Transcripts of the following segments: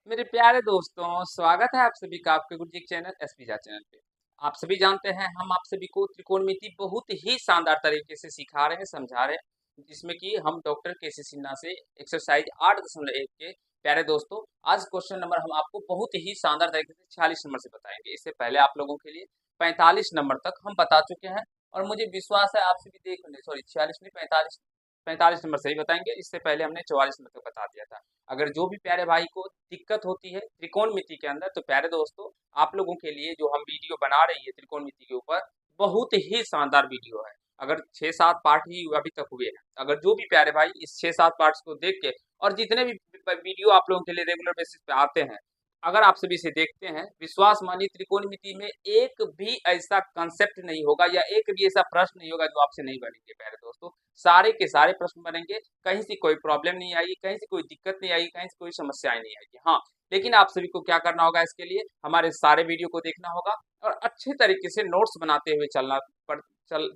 मेरे प्यारे दोस्तों, स्वागत है आप सभी का आपके गुरुजी के चैनल एसपीजा चैनल पे। आप सभी जानते हैं हम आप सभी को त्रिकोणमिति बहुत ही शानदार तरीके से सिखा रहे हैं, समझा रहे हैं, जिसमें कि हम डॉक्टर केसी सिन्हा से एक्सरसाइज 8.1 के प्यारे दोस्तों, आज क्वेश्चन नंबर हम आपको बहुत ही शानदार तरीके से 46 नंबर से बताएंगे। इससे पहले आप लोगों के लिए 45 नंबर तक हम बता चुके हैं और मुझे विश्वास है आप सभी देख सॉरी 46 नहीं 45, 45 नंबर से ही बताएंगे। इससे पहले हमने 44 नंबर तक बता दिया था। अगर जो भी प्यारे भाई को दिक्कत होती है त्रिकोणमिति के अंदर, तो प्यारे दोस्तों आप लोगों के लिए जो हम वीडियो बना रही है त्रिकोणमिति के ऊपर, बहुत ही शानदार वीडियो है। अगर 6-7 पार्ट ही अभी तक हुए हैं, अगर जो भी प्यारे भाई इस 6-7 पार्ट्स को देख के और जितने भी वीडियो आप लोगों के लिए रेगुलर बेसिस पे आते हैं, अगर आप सभी से देखते हैं, विश्वास मानिए त्रिकोणमिति में एक भी ऐसा कंसेप्ट नहीं होगा या एक भी ऐसा प्रश्न नहीं होगा जो आपसे नहीं बनेंगे प्यारे दोस्तों। सारे के सारे प्रश्न बनेंगे, कहीं से कोई प्रॉब्लम नहीं आएगी, कहीं से कोई दिक्कत नहीं आएगी, कहीं से कोई समस्याएं नहीं आएगी। हाँ, लेकिन आप सभी को क्या करना होगा, इसके लिए हमारे सारे वीडियो को देखना होगा और अच्छे तरीके से नोट्स बनाते हुए चलना पड़ चल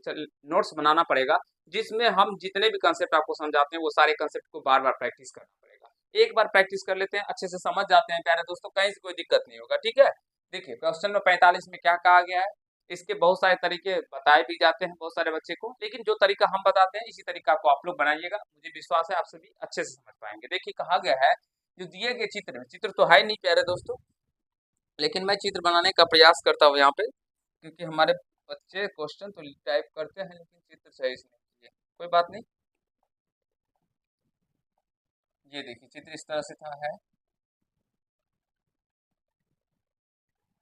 नोट्स बनाना पड़ेगा, जिसमें हम जितने भी कंसेप्ट आपको समझाते हैं वो सारे कंसेप्ट को बार बार प्रैक्टिस करना पड़ेगा। एक बार प्रैक्टिस कर लेते हैं, अच्छे से समझ जाते हैं प्यारे दोस्तों, कहीं से कोई दिक्कत नहीं होगा। ठीक है, देखिए क्वेश्चन में 45 में क्या कहा गया है। इसके बहुत सारे तरीके बताए भी जाते हैं बहुत सारे बच्चे को, लेकिन जो तरीका हम बताते हैं इसी तरीका को आप लोग बनाइएगा, मुझे विश्वास है आप सभी अच्छे से समझ पाएंगे। देखिए कहा गया है, जो दिए गए चित्र में, चित्र तो है नहीं प्यारे दोस्तों, लेकिन मैं चित्र बनाने का प्रयास करता हूँ यहाँ पे, क्योंकि हमारे बच्चे क्वेश्चन तो टाइप करते हैं लेकिन चित्र सही से नहीं किए। कोई बात नहीं, ये देखिए चित्र इस तरह से था है।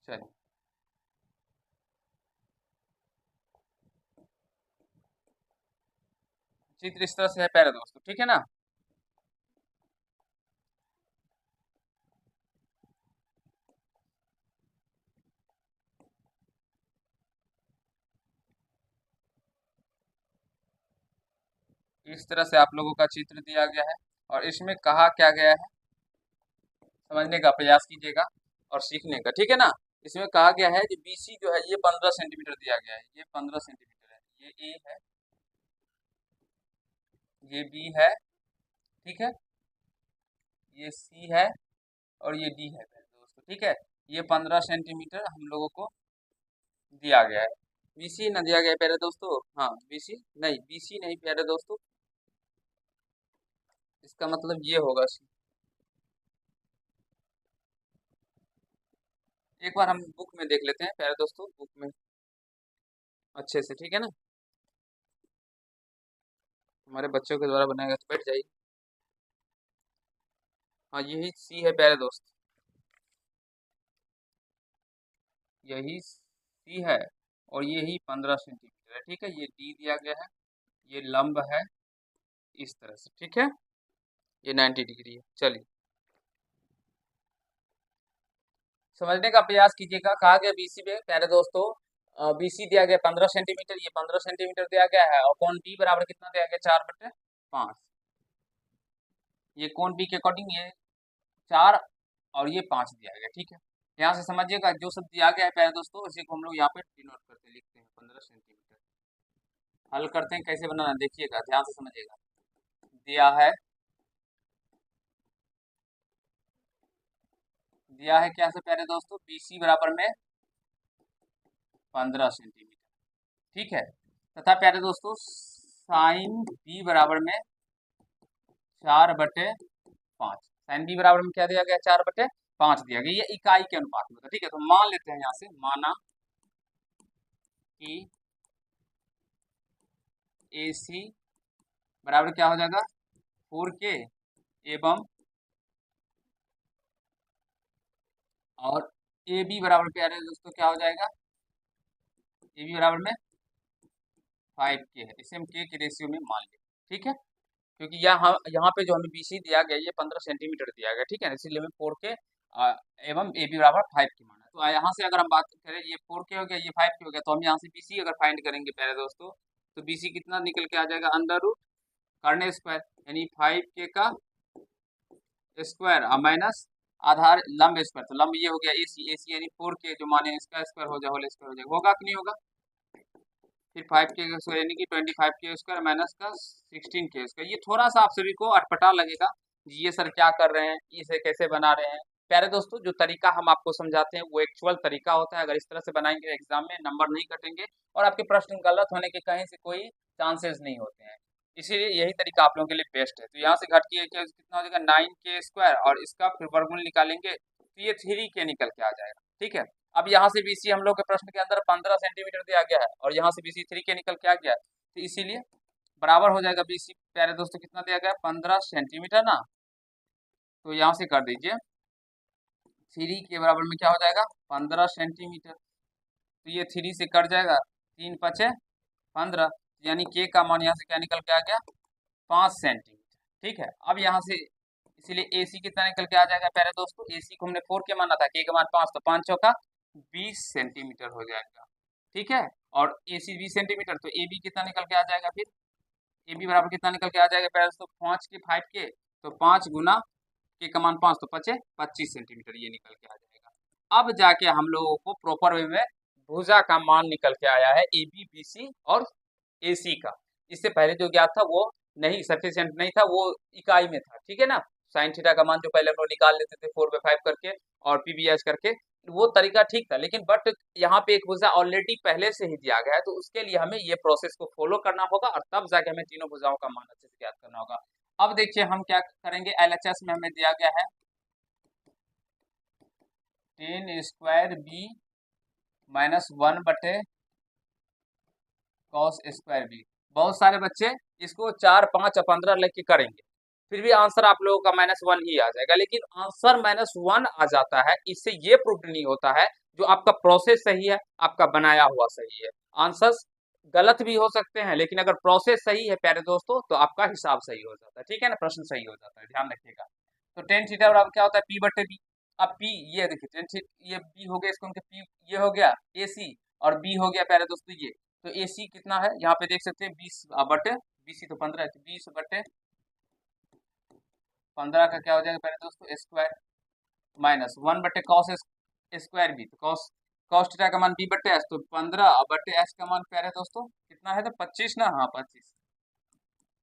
चलिए, चित्र इस तरह से है प्यारे दोस्तों, ठीक है ना। इस तरह से आप लोगों का चित्र दिया गया है और इसमें कहा क्या गया है, समझने का प्रयास कीजिएगा और सीखने का, ठीक है ना। इसमें कहा गया है कि बीसी जो है ये 15 सेंटीमीटर दिया गया है, ये 15 सेंटीमीटर है, ये ए है, ये बी है, ठीक है, ये सी है और ये डी है मेरे दोस्तों, ठीक है। ये 15 सेंटीमीटर हम लोगों को दिया गया है। बीसी ना दिया गया है प्यारे दोस्तों, हाँ बीसी नहीं, बीसी नहीं प्यारे दोस्तों, इसका मतलब ये होगा सी। एक बार हम बुक में देख लेते हैं प्यारे दोस्तों, बुक में अच्छे से, ठीक है ना, हमारे बच्चों के द्वारा बनाया गया, तो बैठ जाइए। हाँ यही सी है प्यारे दोस्त, यही सी है और यही 15 सेंटीमीटर है, ठीक है। ये डी दिया गया है, ये लंब है इस तरह से, ठीक है, ये 90 डिग्री है। चलिए समझने का प्रयास कीजिएगा। कहा गया बीसी में प्यारे दोस्तों, बीसी दिया गया 15 सेंटीमीटर, ये 15 सेंटीमीटर दिया गया है और कोण बी बराबर कितना दिया गया, 4/5। ये कोण बी के अकॉर्डिंग ये 4 और ये 5 दिया गया, ठीक है। यहाँ से समझिएगा जो सब दिया गया है प्यारे दोस्तों, इसी को हम लोग यहाँ पे डिनोट करते लिखते हैं 15 सेंटीमीटर। हल करते हैं, कैसे बनाना देखिएगा, ध्यान से समझिएगा। दिया है क्या से प्यारे दोस्तों, बीसी बराबर में 15 सेंटीमीटर, ठीक है, तथा प्यारे दोस्तों साइन बी बराबर में 4/5। साइन बी बराबर में क्या दिया गया, 4/5 दिया गया, ये इकाई के अनुपात में था, ठीक है। तो मान लेते हैं यहाँ से, माना कि ए सी बराबर क्या हो जाएगा, 4K एवं और ए बी बराबर प्यारे दोस्तों क्या हो जाएगा, ए बी बराबर में 5K है, इसे हम के रेशियो में मान लें, ठीक है। क्योंकि यहाँ पे जो हमें बीसी दिया गया ये 15 सेंटीमीटर दिया गया, ठीक है, इसीलिए हमें 4K एवं ए बी बराबर 5K माना। तो यहाँ से अगर हम बात करें, ये 4K हो गया, ये 5K हो गया, तो हम यहाँ से बीसी अगर फाइंड करेंगे प्यारे दोस्तों, तो बीसी कितना निकल के आ जाएगा, अंडर रूट कर्ण स्क्वायर, यानी 5K का स्क्वायर माइनस आधार लंब स्क्वायर, तो लंब ये हो गया ए सी यानी 4K जो माने इसका स्क्वायर हो जाए, होल स्क्वायर हो जाएगा, होगा कि नहीं होगा। फिर 5K का स्क्वायर यानी कि 25K स्क्वायर माइनस का 16K स्क्वायर। ये थोड़ा सा आप सभी को अटपटा लगेगा, जी ये सर क्या कर रहे हैं, इसे कैसे बना रहे हैं, प्यारे दोस्तों, जो तरीका हम आपको समझाते हैं वो एक्चुअल तरीका होता है। अगर इस तरह से बनाएंगे एग्जाम में नंबर नहीं कटेंगे और आपके प्रश्न गलत होने के कहीं से कोई चांसेस नहीं होते हैं। इसीलिए यही तरीका आप लोगों के लिए बेस्ट है। तो यहाँ से घट के कितना हो जाएगा 9k² और इसका फिर वर्गमूल निकालेंगे तो ये 3k निकल के आ जाएगा। ठीक है, अब यहाँ से BC हम लोग के प्रश्न के अंदर 15 सेंटीमीटर दिया गया है और यहाँ से BC 3k निकल के आ गया है, तो इसीलिए बराबर हो जाएगा BC प्यारे दोस्तों कितना दिया गया 15 सेंटीमीटर ना, तो यहाँ से कर दीजिए 3 के बराबर में क्या हो जाएगा 15 सेंटीमीटर। तो ये 3 से कट जाएगा, 3 पचे 15, यानी के का मान यहाँ से क्या निकल के आ गया 5 सेंटीमीटर। ठीक है, अब यहाँ से इसीलिए AC कितना निकल के आ जाएगा प्यारे दोस्तों, AC को हमने 4 के माना था, के का मान 5, तो 5 चौका 20 सेंटीमीटर हो जाएगा। ठीक है, और AC 20 सेंटीमीटर, तो AB कितना निकल के आ जाएगा, फिर AB बराबर कितना निकल के आ जाएगा प्यारे दोस्तों 5 के 5 के, तो 5 गुना के का मान 5, तो 25 सेंटीमीटर ये निकल के आ जाएगा। अब जाके हम लोगों को प्रॉपर वे में भुजा का मान निकल के आया है AB BC और AC का। इससे पहले जो ज्ञात था वो नहीं सफिशिएंट नहीं था, वो इकाई में था। ठीक है ना, साइन थीटा का मान जो पहले हम लोग निकाल लेते थे 4/5 करके और PBS करके, वो तरीका ठीक था, लेकिन बट यहाँ पे एक भुजा ऑलरेडी पहले से ही दिया गया है, तो उसके लिए हमें ये प्रोसेस को फॉलो करना होगा और तब जाके हमें तीनों भुजाओं का मान अच्छे से ज्ञात करना होगा। अब देखिए हम क्या करेंगे, LHS में हमें दिया गया है 10² B - 1/cos²B। बहुत सारे बच्चे इसको 4, 5 और 15 लेके करेंगे, फिर भी आंसर आप लोगों का -1 ही आ जाएगा, लेकिन आंसर -1 आ जाता है, इससे ये प्रूफ नहीं होता है जो आपका प्रोसेस सही है, आपका बनाया हुआ सही है। आंसर्स गलत भी हो सकते हैं, लेकिन अगर प्रोसेस सही है प्यारे दोस्तों तो आपका हिसाब सही हो जाता है। ठीक है ना, प्रश्न सही हो जाता है, ध्यान रखिएगा। तो tan थीटा बराबर क्या होता है P/B। अब P ये देखिए tan थीटा, ये B हो गया, इसको उनके P ये हो गया AC और B हो गया प्यारे दोस्तों ये, तो AC कितना है यहाँ पे देख सकते हैं 20/BC, तो 15 है, तो 20/15 का क्या हो जाएगा पहले दोस्तों स्क्वायर माइनस 1/cos²B, तो cos थीटा का मान B/S, तो 15/S का मान प्यारे दोस्तों कितना है, तो 25 ना, हाँ 25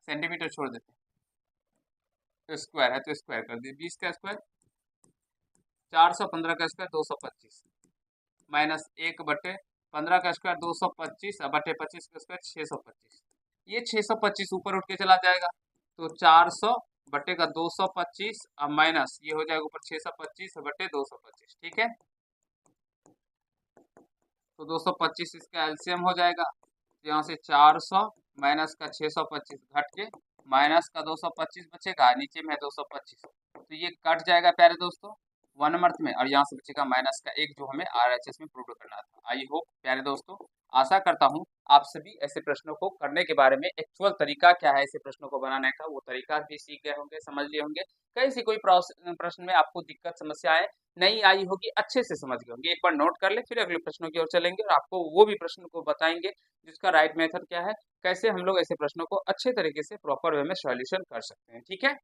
सेंटीमीटर छोड़ देते हैं, तो स्क्वायर है तो स्क्वायर कर दिए, 20 का स्क्वायर 400, 15 का स्क्वायर 225 माइनस 1/15 का स्क्वायर 225 बटे 25 का स्क्वायर 625, ये 625 ऊपर उठ के चला जाएगा, तो 400 बटे का 225 अब माइनस ये हो जाएगा ऊपर 625 बटे 225। ठीक है, तो 225 इसका एलसीएम हो जाएगा, तो यहाँ से 400 माइनस का 625 घट के माइनस का 225 बचेगा, नीचे में है 225, तो ये कट जाएगा प्यारे दोस्तों 1 नंबर में, और यहाँ से बचेगा माइनस का 1 जो हमें RHS में प्रूव करना था। आई होप प्यारे दोस्तों, आशा करता हूँ आप सभी ऐसे प्रश्नों को करने के बारे में एक्चुअल तरीका क्या है ऐसे प्रश्नों को बनाने का, वो तरीका भी सीख गए होंगे, समझ लिए होंगे। कहीं से कोई प्रश्न में आपको दिक्कत समस्याएं नहीं आई होगी, अच्छे से समझ गए होंगे। एक बार नोट कर ले, फिर अगले प्रश्नों की ओर चलेंगे और आपको वो भी प्रश्न को बताएंगे जिसका राइट मेथड क्या है, कैसे हम लोग ऐसे प्रश्नों को अच्छे तरीके से प्रॉपर वे में सॉल्यूशन कर सकते हैं। ठीक है,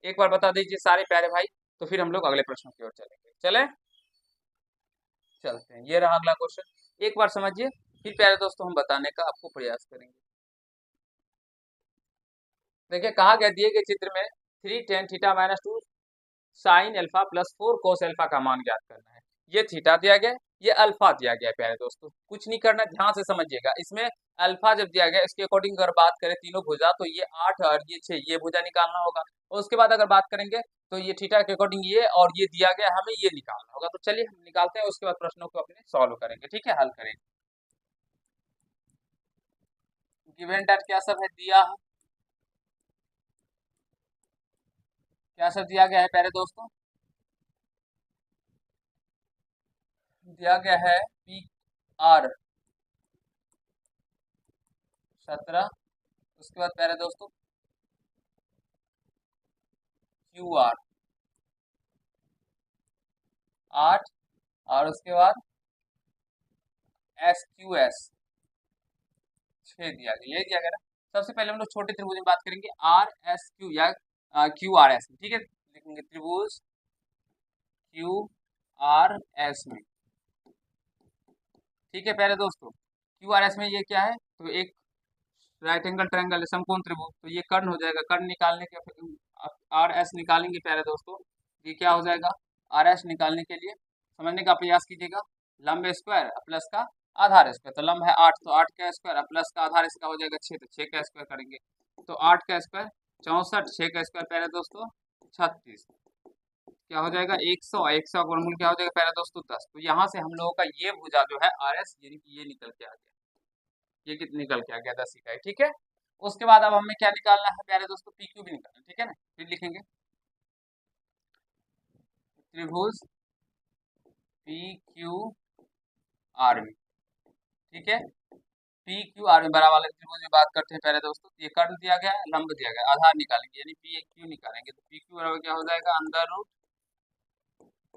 एक बार बता दीजिए सारे प्यारे भाई, तो फिर हम लोग अगले प्रश्नों की ओर चलेंगे। चलते हैं, ये रहा अगला क्वेश्चन, एक बार समझिए, फिर प्यारे दोस्तों हम बताने का आपको प्रयास करेंगे। देखिए कहा गया दिए गए चित्र में 3 tan theta - 2 sin alpha + 4 cos alpha का मान ज्ञात करना है। ये थीटा दिया गया, ये अल्फा दिया गया प्यारे दोस्तों, कुछ नहीं करना, ध्यान से समझिएगा। इसमें अल्फा जब दिया गया इसके अकॉर्डिंग अगर बात करें तीनों भुजा, तो ये 8 और ये 6, ये भुजा निकालना होगा, और उसके बाद अगर बात करेंगे तो ये थीटा के अकॉर्डिंग ये और ये दिया गया, हमें ये निकालना होगा। तो चलिए हम निकालते हैं, उसके बाद प्रश्नों को अपने सॉल्व करेंगे। ठीक है, हल करेंगे। गिवन डेट क्या सब है दिया है, क्या सब दिया गया है प्यारे दोस्तों, दिया गया है PR 17, उसके बाद प्यारे दोस्तों QR 8, और उसके बाद SQS 6 दिया गया, ये दिया गया ना। सबसे पहले हम लोग छोटे त्रिभुज में बात करेंगे RSQ या QRS में। ठीक है, लिखेंगे त्रिभुज QRS में। ठीक है प्यारे दोस्तों, QRS में ये क्या है, तो एक राइट एंगल ट्रायंगल समकोण त्रिभुज, तो ये कर्ण हो जाएगा, कर्ण निकालने के RS निकालेंगे प्यारे दोस्तों, ये क्या हो जाएगा आर एस निकालने के लिए समझने का प्रयास कीजिएगा। लंब स्क्वायर प्लस का आधार स्क्वायर, तो लंब है 8, तो 8 का स्क्वायर प्लस का आधार इसका हो जाएगा 6, तो 6 का स्क्वायर करेंगे, तो 8 का स्क्वायर 64, 6 का स्क्वायर प्यारे दोस्तों 36, क्या हो जाएगा 100, 100 का वर्गमूल क्या हो जाएगा प्यारे दोस्तों 10। तो यहाँ से हम लोगों का ये भुजा जो है आर एस यानी कि ये निकल के आ गया, ये कितना निकल के आ गया 10 इकाई, ठीक है। उसके बाद अब हमें क्या निकालना है प्यारे दोस्तों, पी क्यू भी निकालना है, ठीक है ना। फिर लिखेंगे त्रिभुज पी क्यू आर में, ठीक है। पी क्यू आर में बड़ा वाले त्रिभुज में बात करते हैं पहले दोस्तों, ये कर्ण दिया गया है, लंब दिया गया है, आधार निकालेंगे यानी पी क्यू निकालेंगे, तो पी क्यू बराबर क्या हो जाएगा अंडर रूट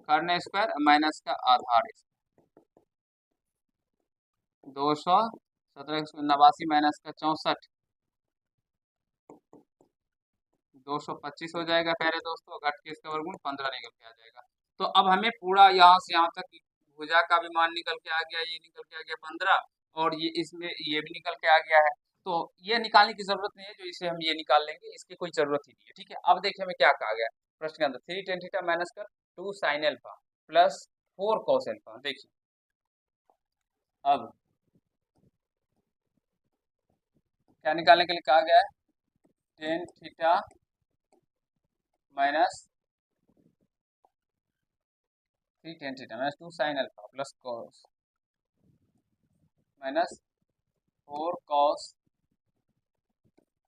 कर्ण स्क्वायर माइनस का आधार 217 माइनस का 64 225 हो जाएगा प्यारे दोस्तों, घट के इसका वर्गमूल 15 निकल के आ जाएगा। तो अब हमें पूरा यहाँ से यहाँ तक भुजा का भी मान निकल के आ गया, ये निकल के आ गया 15, और ये इसमें ये भी निकल के आ गया है। तो ये निकालने की जरूरत नहीं है, जो इसे हम ये निकाल लेंगे, इसकी कोई जरूरत ही नहीं है, ठीक है। अब देखिए हमें क्या कहा गया प्रश्न के अंदर, 3 tan थीटा माइनस कर 2 sin alpha plus 4 cos alpha. देखिए अब क्या निकालने के लिए कहा गया है, tan theta minus 3 tan theta minus 2 sin alpha plus cos minus 4 cos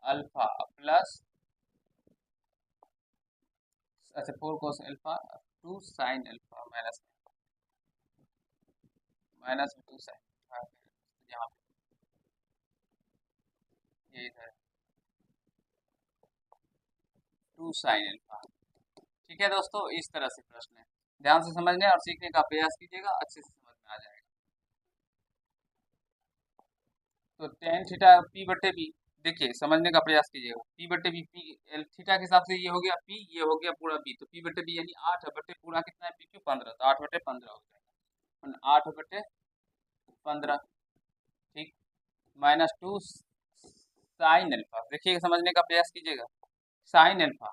alpha plus, अच्छा 4 cos alpha 2 sin alpha minus 2 sin, यहाँ पे ये इधर 2 sin अल्फा, ठीक है दोस्तों। इस तरह से प्रश्न है, ध्यान से समझने और सीखने का प्रयास कीजिएगा, अच्छे से समझ में आ जाएगा। तो tan थीटा पी बटे बी, देखिए समझने का प्रयास कीजिएगा, पी बटे बी, पी थीटा के हिसाब से ये हो गया पी, ये हो गया पूरा बी, तो पी बटे बी यानी 8 बटे पूरा कितना है पी क्यू 15, तो 8 बटे 15 हो जाएगा, 8 बटे 15, ठीक, माइनस 2 साइन अल्फा, देखिए समझने का प्रयास कीजिएगा, साइन अल्फा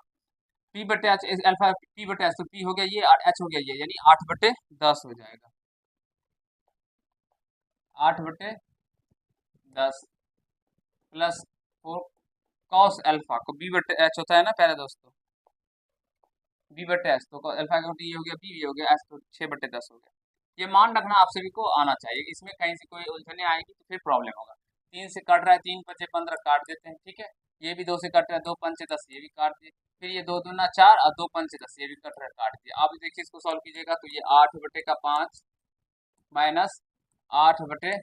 पी बटे एच, अल्फा पी बटे एच, तो पी हो गया ये और एच हो गया ये, यानी 8 बटे 10 हो जाएगा, 8 बटे 10 प्लस 4 कॉस अल्फा को बी बटे एच होता है ना प्यारे दोस्तों, बी बटे एच, तो अल्फा का ये हो गया बी, ये हो गया एच, तो 6 बटे 10 हो गया। ये मान रखना आप सभी को आना चाहिए, इसमें कहीं से कोई उलझने आएगी तो फिर प्रॉब्लम होगा। 3 से कट रहा है, 3 5 15 काट देते हैं, ठीक है। ये भी 2 से कट रहा है, 2 5 10, ये भी काट दिए, फिर ये 2 दूना 4 और 2 5 10, ये भी कट रहा है, काट दिए। आप देखिए इसको सॉल्व कीजिएगा, तो ये 8 बटे का 5 माइनस 8 बटे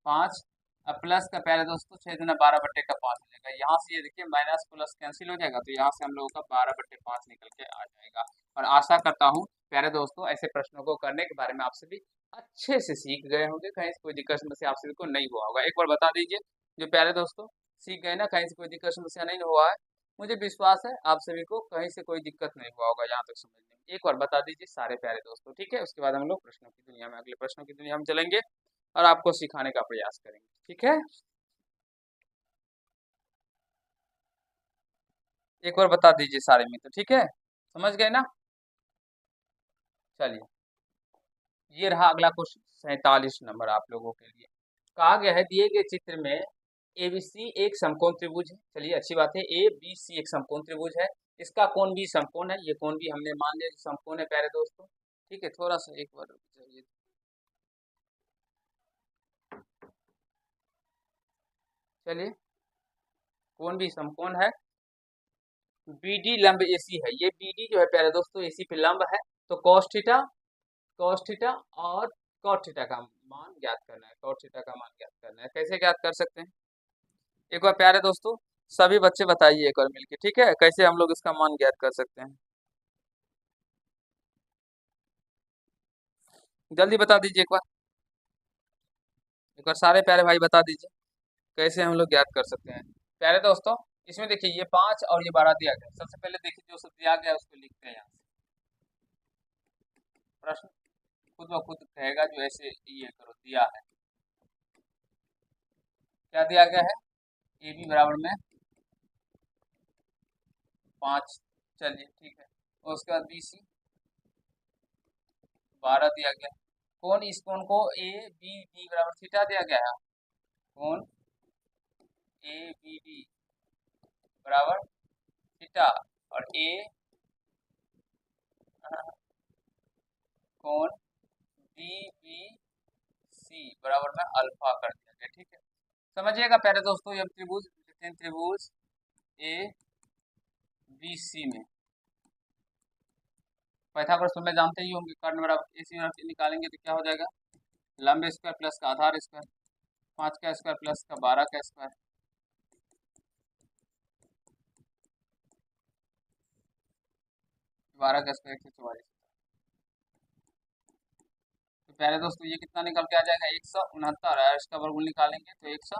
5 अब प्लस का प्यारे दोस्तों 6 दूना 12 बटे का 5 हो जाएगा, यहाँ से ये देखिए माइनस प्लस कैंसिल हो जाएगा, तो यहाँ से हम लोगों का 12 बटे 5 निकल के आ जाएगा। और आशा करता हूँ प्यारे दोस्तों ऐसे प्रश्नों को करने के बारे में आप सभी अच्छे से सीख गए होंगे, कहीं से कोई दिक्कत समस्या आप सभी को नहीं हुआ होगा। एक बार बता दीजिए जो प्यारे दोस्तों सीख गए ना, कहीं से कोई दिक्कत समस्या नहीं हुआ है, मुझे विश्वास है आप सभी को कहीं से कोई दिक्कत नहीं हुआ होगा यहाँ तक समझने में। एक बार बता दीजिए सारे प्यारे दोस्तों, ठीक है। उसके बाद हम लोग प्रश्नों की दुनिया में, अगले प्रश्नों की दुनिया में चलेंगे और आपको सिखाने का प्रयास करेंगे, ठीक है। एक बार बता दीजिए सारे मित्र, ठीक है, समझ गए ना। चलिए ये रहा अगला क्वेश्चन 47 नंबर आप लोगों के लिए। कहा गया है दिए गए चित्र में एबीसी एक समकोण त्रिभुज है, चलिए अच्छी बात है, ए बी सी एक समकोण त्रिभुज है, इसका कोण भी समकोण है, ये कोण भी हमने मान लिया समकोण है प्यारे दोस्तों, ठीक है। थोड़ा सा एक बार रुक जाइए, चलिए कोण भी समकोण है, बीडी लंब एसी है, ये बीडी जो है प्यारे दोस्तों एसी पे लंब है, तो cos थीटा और cot थीटा का मान ज्ञात करना है, cot थीटा का मान ज्ञात करना है, कैसे ज्ञात कर सकते हैं एक बार प्यारे दोस्तों सभी बच्चे बताइए एक बार मिलके, ठीक है, कैसे हम लोग इसका मान ज्ञात कर सकते हैं, जल्दी बता दीजिए एक बार सारे प्यारे भाई बता दीजिए कैसे हम लोग ज्ञात कर सकते हैं प्यारे दोस्तों। इसमें देखिए ये 5 और ये 12 दिया गया, सबसे पहले देखिए जो सब दिया गया उसको लिखते हैं यहाँ से, प्रश्न खुद ब खुद कहेगा जो ऐसे ये करो दिया है, क्या दिया गया है ए बी बराबर में 5, चलिए ठीक है, और उसके बाद बी सी 12 दिया गया। कौन इस कोण को ए बी डी बराबर थीटा दिया गया है। कौन ए बी डी बराबर थीटा और ए कौन डी बी सी बराबर में अल्फा कर दिया गया। ठीक है, समझिएगा प्यारे दोस्तों, ये त्रिभुज लिखते हैं, त्रिभुज ए बी सी में पाइथागोरस में जानते ही होंगे, कर्ण बराबर ए सी बराबर निकालेंगे तो क्या हो जाएगा, लंब स्क्वायर प्लस का आधार स्क्वायर, 5 का स्क्वायर प्लस का 12 का स्क्वायर, 12 का स्क्वायर 144। तो प्यारे दोस्तों ये कितना निकल के आ जाएगा, 169, और इसका वर्गमूल निकालेंगे तो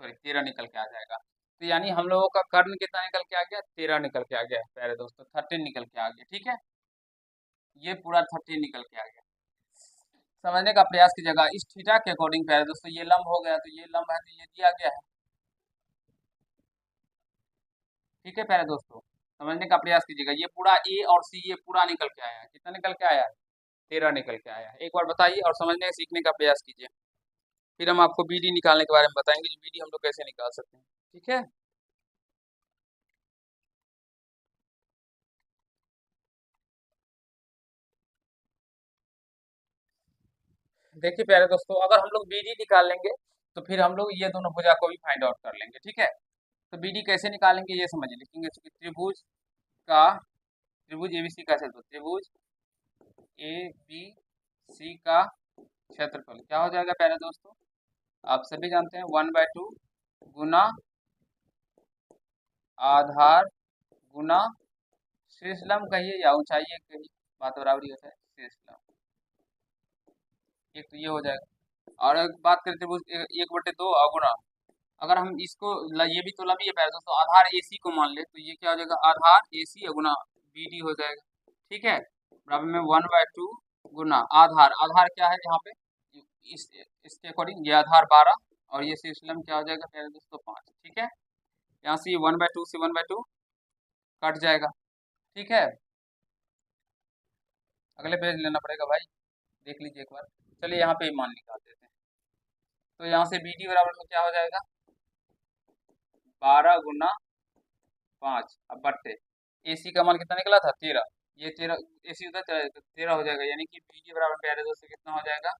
13 निकल के आ जाएगा। तो यानी हम लोगों का कर्ण कितना निकल के आ गया, 13 निकल के आ गया प्यारे दोस्तों, 13 निकल के आ गया। ठीक है, ये पूरा 13 निकल के आ गया। समझने का प्रयास कीजिएगा, इस थीटा के अकॉर्डिंग प्यारे दोस्तों ये लंब हो गया, तो ये लंब है तो ये दिया गया है। ठीक है प्यारे दोस्तों, समझने का प्रयास कीजिएगा, ये पूरा ए और सी ये पूरा निकल के आया है, कितना निकल के आया है, 13 निकल के आया है। एक बार बताइए और समझने सीखने का प्रयास कीजिए, फिर हम आपको बीडी निकालने के बारे में बताएंगे, जो बीडी हम लोग कैसे निकाल सकते हैं। ठीक है, देखिए प्यारे दोस्तों, अगर हम लोग बीडी निकाल लेंगे तो फिर हम लोग ये दोनों भुजा को भी फाइंड आउट कर लेंगे। ठीक है, तो बीडी कैसे निकालेंगे ये समझ लिखेंगे, त्रिभुज का, त्रिभुज एबीसी का क्षेत्रफल, त्रिभुज ए बी सी का क्षेत्रफल क्या हो जाएगा प्यारे दोस्तों, आप सभी जानते हैं 1/2 गुना आधार गुना शीर्ष लंब कहिए या ऊंचाई कहिए, बात बराबरी होता है, शीर्ष लंब। एक तो ये हो जाएगा, और एक बात करें त्रिभुज 1/2 अगुणा, अगर हम इसको ये भी तो लंबी है प्यारे दोस्तों, आधार AC को मान ले तो ये क्या हो जाएगा, आधार AC अगुना BD हो जाएगा। ठीक है, बराबर में 1/2 गुना आधार, आधार क्या है यहाँ पे, इसके अकॉर्डिंग ये आधार 12 और ये शीर्ष लंब क्या हो जाएगा प्यारे दोस्तों 5। ठीक है, यहाँ से 1/2 से 1/2 कट जाएगा। ठीक है, अगले पेज लेना पड़ेगा भाई, देख लीजिए एक बार। चलिए यहाँ पे मान निकाल देते हैं, तो यहाँ से BD बराबर में क्या हो जाएगा, 12 गुना 5 अब बट्टे AC का मान कितना निकला था 13, ये 13 AC उधर 13 हो जाएगा, यानी कि BD बराबर प्यारे दोस्तों कितना हो जाएगा,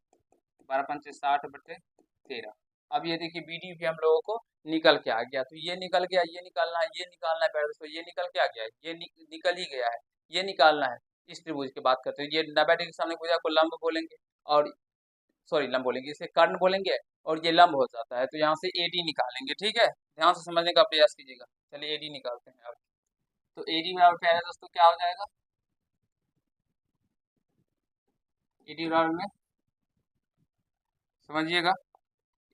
12×5 = 60/13। अब ये देखिए BD भी हम लोगों को निकल के आ गया, तो ये निकल गया, ये निकालना है, ये निकालना है प्यारे दोस्तों, ये निकल के आ गया है, ये निकल ही गया है, ये निकालना है। इस त्रिभुज की बात करते हैं, ये 90 डिग्री सामने भुजा को लंब बोलेंगे, और सॉरी लंब बोलेंगे, इसे कर्ण बोलेंगे, और ये लंब हो जाता है, तो यहाँ से AD निकालेंगे। ठीक है, ध्यान से समझने का प्रयास कीजिएगा। चलिए AD निकालते हैं अब, तो AD बराबर प्यारे दोस्तों क्या हो जाएगा, AD बराबर में समझिएगा,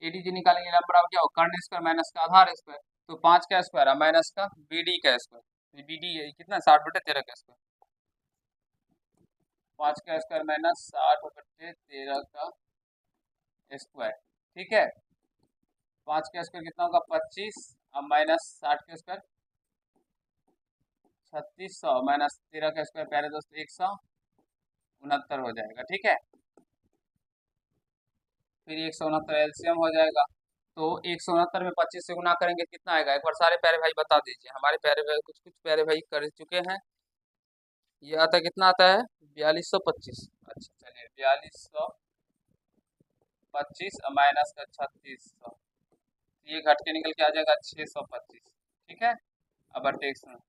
AD जी निकालेंगे, लंब बराबर क्या हो, कर्ण स्क्वायर माइनस का आधार स्क्वायर, तो 5 का स्क्वायर माइनस का BD का स्क्वायर, BD कितना 60/13 का स्क्वायर, 5 का स्क्वायर माइनस 60/13 का स्क्वायर। ठीक है, 5 का स्क्वायर कितना होगा 25 अब माइनस 60 का स्क्वायर 3600 माइनस 13 का स्क्वायर प्यारे दोस्तों 169 हो जाएगा। ठीक है, फिर 169 एलसीएम हो जाएगा, तो 169 में 25 से गुना करेंगे कितना आएगा, एक बार सारे प्यारे भाई बता दीजिए, हमारे प्यारे भाई कुछ कुछ प्यारे भाई कर चुके हैं, ये आता है कितना आता है 4225। अच्छा चलिए 4225 माइनस का 3600, ये घट के निकल के आ जाएगा 625। ठीक है, अब बटे 169,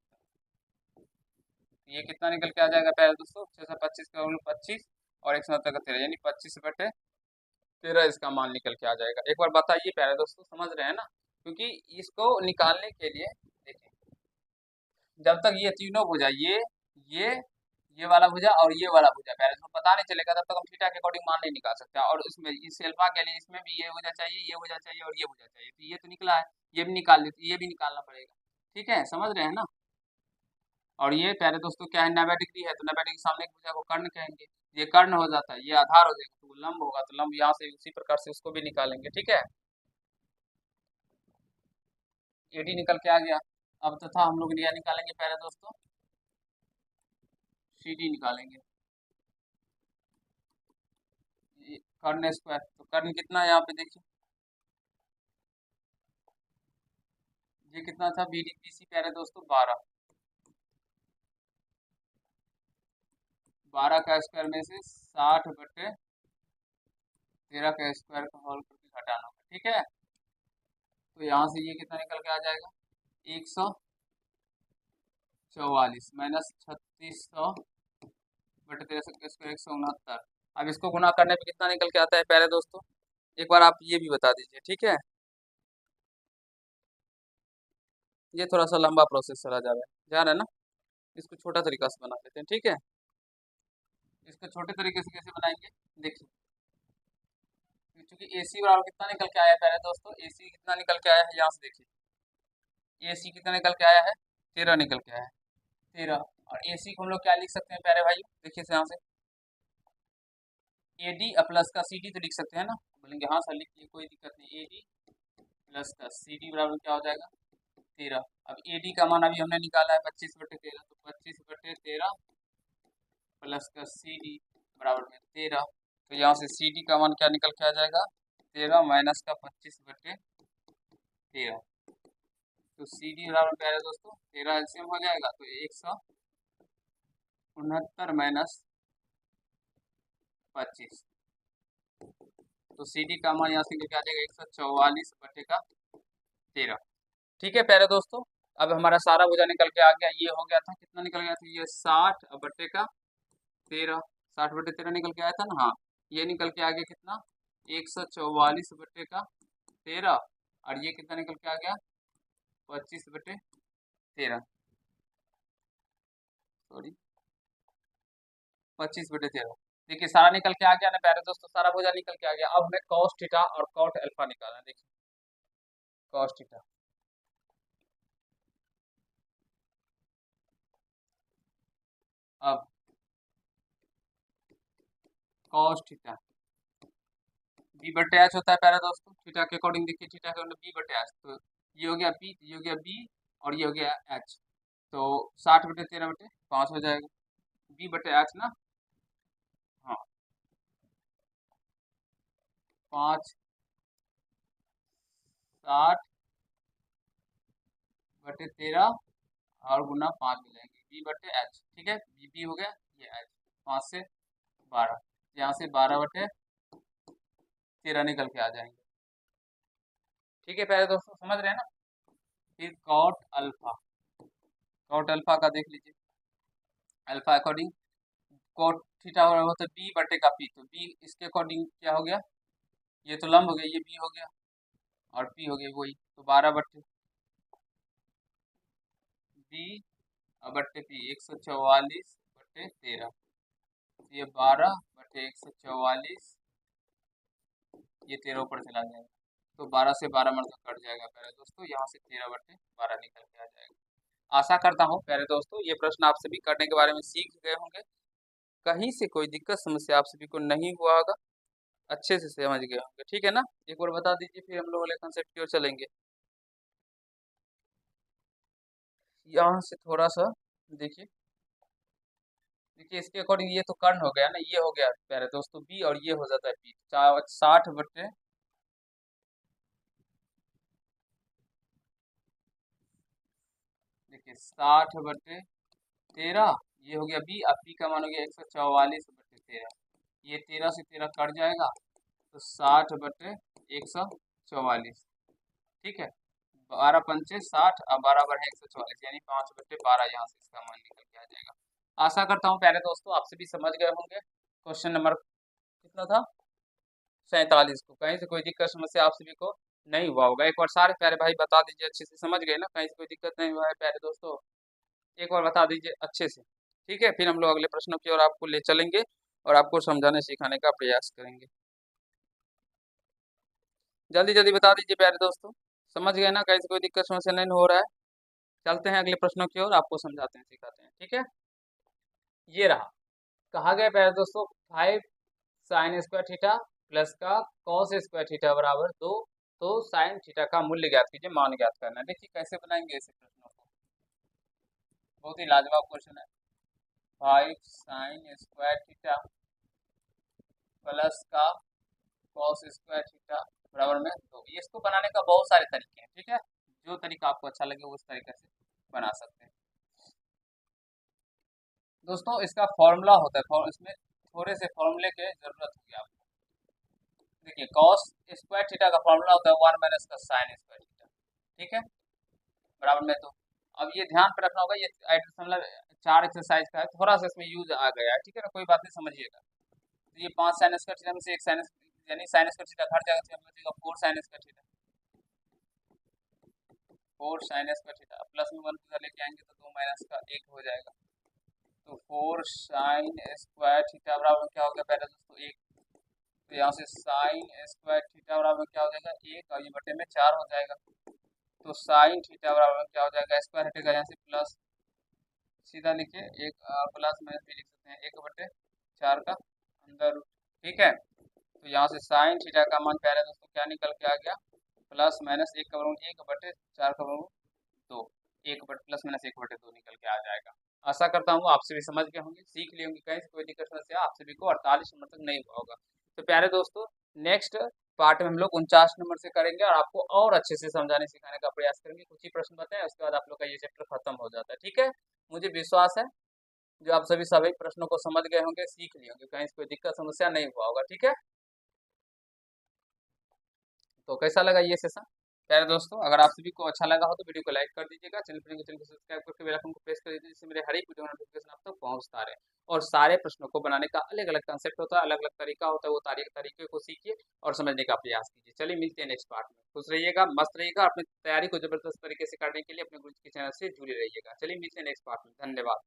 ये कितना निकल के आ जाएगा प्यारे दोस्तों, 625 का 25 और 169 का 13, यानी 25/13 इसका मान निकल के आ जाएगा। एक बार बताइए प्यारे दोस्तों, समझ रहे हैं ना, क्योंकि इसको निकालने के लिए देखिए, जब तक ये तीनों भुजा ये वाला भुजा और ये वाला भुजा प्यारे दोस्तों पता नहीं चलेगा, तब तक हम थीटा के अकॉर्डिंग मान नहीं निकाल सकते। और इसमें इस अल्फा के लिए इसमें भी ये भुजा चाहिए, ये भुजा चाहिए और ये भुजा चाहिए, तो ये तो निकला है, ये भी निकाल लेते, ये भी निकालना पड़ेगा। ठीक है, समझ रहे हैं ना, और ये प्यारे दोस्तों क्या है 90 डिग्री है, तो 90 डिग्री सामने की भुजा को कर्ण कहेंगे, ये कर्ण हो जाता है, ये आधार हो जाएगा, तो लंब होगा, तो लंब यहाँ से उसी प्रकार से उसको भी निकालेंगे। ठीक है, AD निकल के आ गया, अब तथा हम लोग यह निकालेंगे प्यारे दोस्तों CD निकालेंगे। कर्ण स्क्वायर, तो कर्ण कितना है यहाँ पे देखिए, ये कितना था बी डी पी सी प्यारे दोस्तों, 12, 12 का स्क्वायर में से 60/13 का स्क्वायर का होल करके घटाना होगा, ठीक है। तो यहाँ से ये कितना निकल के आ जाएगा, 144 माइनस 3600/13 का स्क्वायर 169। अब इसको गुना करने पे कितना निकल के आता है प्यारे दोस्तों, एक बार आप ये भी बता दीजिए, ठीक है। ये थोड़ा सा लंबा प्रोसेस चला जा रहा है ना, इसको छोटा तरीका से बना लेते हैं, ठीक है। इसको छोटे तरीके से कैसे बनाएंगे, देखिए, क्योंकि ए सी बराबर कितना निकल के आया है पहले दोस्तों, ए सी कितना निकल के आया है, यहाँ से देखिए, ए सी कितना निकल के आया है, 13 निकल के आया है, 13। और ए सी को हम लोग क्या लिख सकते हैं प्यारे भाई, देखिए यहाँ से ए डी प्लस का सी डी तो लिख सकते हैं ना, बोलेंगे हाँ सर लिखिए, कोई दिक्कत नहीं, ए डी प्लस का सी डी बराबर क्या हो जाएगा, 13। अब ए डी का मान अभी हमने निकाला है 25/13, तो 25/13 प्लस का सी डी बराबर में 13। तो यहाँ से सी डी का मान क्या निकल के आ जाएगा, 13 माइनस का 25/13। तो सी डी बराबर क्या है दोस्तों, 13 एलसीएम हो जाएगा, तो 169 माइनस 25, तो सी डी का मान यहाँ से निकल के आ जाएगा 144/13, ठीक है प्यारे दोस्तों। अब हमारा सारा भुजा निकल के आ गया, ये हो गया था, कितना निकल गया था, ये 60/13, 60/13 निकल के आया था ना, हाँ, ये निकल के आ गया कितना, 144/13, और ये कितना निकल के आ गया, 25/13, सॉरी 25/13। देखिए सारा निकल के आ गया ना प्यारे दोस्तों, सारा भुजा निकल के आ गया। अब हमें कॉस थीटा और कॉट अल्फा निकालना है, देखिए कॉस थीटा, अब कॉस थीटा b/h होता है प्यारे दोस्तों, थीटा के अकॉर्डिंग देखिए, थीटा के b/h, तो ये हो गया b, ये हो गया b, और ये हो गया h, तो 60/13/5 हो जाएगा, b/h ना, हाँ 5, 60/13 और गुना 5 हो जाएंगे b/h, ठीक है, b हो गया, ये h, 5 से 12, यहाँ से 12/13 निकल के आ जाएंगे, ठीक है प्यारे दोस्तों, समझ रहे हैं ना। फिर कॉट अल्फा का देख लीजिए, अल्फा अकॉर्डिंग कॉट थीटा हो रहा होता है b/p, तो b इसके अकॉर्डिंग क्या हो गया, ये तो लंब हो गया, ये b हो गया, और p हो गया वही, तो 12/b/p 144/13, ये 12/144, ये 13 ऊपर चला जाएगा, तो 12 से 12 मतलब कट जाएगा प्यारे दोस्तों, यहाँ से 13/12 निकल के आ जाएगा। आशा करता हूँ प्यारे दोस्तों ये प्रश्न आप सभी करने के बारे में सीख गए होंगे, कहीं से कोई दिक्कत समस्या आप सभी को नहीं हुआ होगा, अच्छे से समझ गए होंगे, ठीक है ना। एक बार बता दीजिए, फिर हम लोग अगले कंसेप्ट की ओर चलेंगे। यहाँ से थोड़ा सा देखिए, देखिए इसके अकॉर्डिंग ये तो कर्ण हो गया ना, ये हो गया प्यारे दोस्तों बी, और ये हो जाता है पी, 60/, देखिए 60/13, ये हो गया बी, अब पी का मान हो गया 144/13, ये 13 से 13 कट जाएगा, तो 60/144, ठीक है, 12×5 = 60, अब 12 × 144 यानी 5/12, यहाँ से इसका मान निकल के आ जाएगा। आशा करता हूँ प्यारे दोस्तों आप सभी समझ गए होंगे। क्वेश्चन नंबर कितना था, 47 को, कहीं से कोई दिक्कत समस्या आप सभी को नहीं हुआ होगा। एक बार सारे प्यारे भाई बता दीजिए, अच्छे से समझ गए ना, कहीं से कोई दिक्कत नहीं हुआ है प्यारे दोस्तों, एक बार बता दीजिए अच्छे से, ठीक है। फिर हम लोग अगले प्रश्नों की ओर आपको ले चलेंगे और आपको समझाने सिखाने का प्रयास करेंगे। जल्दी जल्दी बता दीजिए प्यारे दोस्तों, समझ गए ना, कहीं से कोई दिक्कत समस्या नहीं हो रहा है। चलते हैं अगले प्रश्नों की ओर, आपको समझाते हैं सिखाते हैं, ठीक है। ये रहा, कहा गया प्यारे दोस्तों 5 sin स्क्वायर थीटा प्लस का cos स्क्वायर थीटा बराबर 2, तो साइन थीटा का मूल्य ज्ञात कीजिए, मान ज्ञात करना है। देखिए कैसे बनाएंगे ऐसे प्रश्नों को, बहुत ही लाजवाब क्वेश्चन है। 5 sin स्क्वायर थीटा प्लस का कॉस स्क्वायर थीटा बराबर में 2। इसको बनाने का बहुत सारे तरीके हैं, ठीक है, जो तरीका आपको अच्छा लगे उस तरीके से बना सकते हैं। दोस्तों इसका फॉर्मूला होता है, इसमें थोड़े से फॉर्मूले की जरूरत होगी आपको। देखिए कॉस स्क्वायर थीटा का फॉर्मूला होता है 1 माइनस का साइन स्क्वायर थीटा, ठीक है, बराबर में 2। अब ये ध्यान पे रखना होगा, ये मतलब 4 एक्सरसाइज का है, थोड़ा सा इसमें यूज आ गया है, ठीक है ना, कोई बात नहीं, समझिएगा। तो ये 5 साइन स्क्वायर थीटा में से एक साइन यानी साइन स्क्वायर थीटा घट जाएगा, तो हमें बचेगा 4 sine square theta, 4 sine square theta plus में 1 को लेके आएंगे तो 2 माइनस का 1 हो जाएगा। तो 4 साइन स्क्वायर थीटा बराबर क्या हो गया पहले दोस्तों 1, तो यहाँ से साइन स्क्वायर थीटा बराबर क्या हो जाएगा 1, और ये बटे में 4 हो जाएगा। तो साइन थीटा बराबर क्या हो जाएगा, स्क्वायर हटेगा यहाँ से प्लस, सीधा लिखिए एक प्लस माइनस भी लिख सकते हैं, 1/4 का अंदर रूट, ठीक है। तो यहाँ से साइन थीटा का मान पहले दोस्तों क्या निकल के आ गया, प्लस माइनस 1 का वर्गमूल 1/4 का वर्गमूल 2, 1 बट प्लस माइनस 1/2 निकल के आ जाएगा। आशा करता हूँ आप सभी समझ गए होंगे, सीख लिए होंगे, कहीं से कोई दिक्कत समस्या आप सभी को 48 नंबर तक नहीं हुआ होगा। तो प्यारे दोस्तों नेक्स्ट पार्ट में हम लोग 49 नंबर से करेंगे और आपको और अच्छे से समझाने सिखाने का प्रयास करेंगे। कुछ ही प्रश्न बताएं, उसके बाद आप लोग का ये चैप्टर खत्म हो जाता है, ठीक है। मुझे विश्वास है जो आप सभी प्रश्नों को समझ गए होंगे, सीख लिए होंगे, कहीं से कोई दिक्कत समस्या नहीं हुआ होगा, ठीक है। तो कैसा लगा ये सेशन प्यारे दोस्तों, अगर आप सभी को अच्छा लगा हो तो वीडियो को लाइक कर दीजिएगा, चैनल को सब्सक्राइब करके बेल आइकन को प्रेस कर दीजिए, जिससे मेरे हर एक वीडियो नोटिफिकेशन आप तक पहुंचता रहे। और सारे प्रश्नों को बनाने का अलग अलग कंसेप्ट होता है, अलग अलग तरीका होता है, वो तरीके को सीखिए और समझने का प्रयास कीजिए। चलिए मिलते हैं नेक्स्ट पार्ट में, खुश रहिएगा, मस्त रहिएगा, अपनी तैयारी को जबरदस्त तरीके से करने के लिए अपने गुरु जी के चैनल से जुड़े रहिएगा। चलिए मिलते हैं नेक्स्ट पार्ट में, धन्यवाद।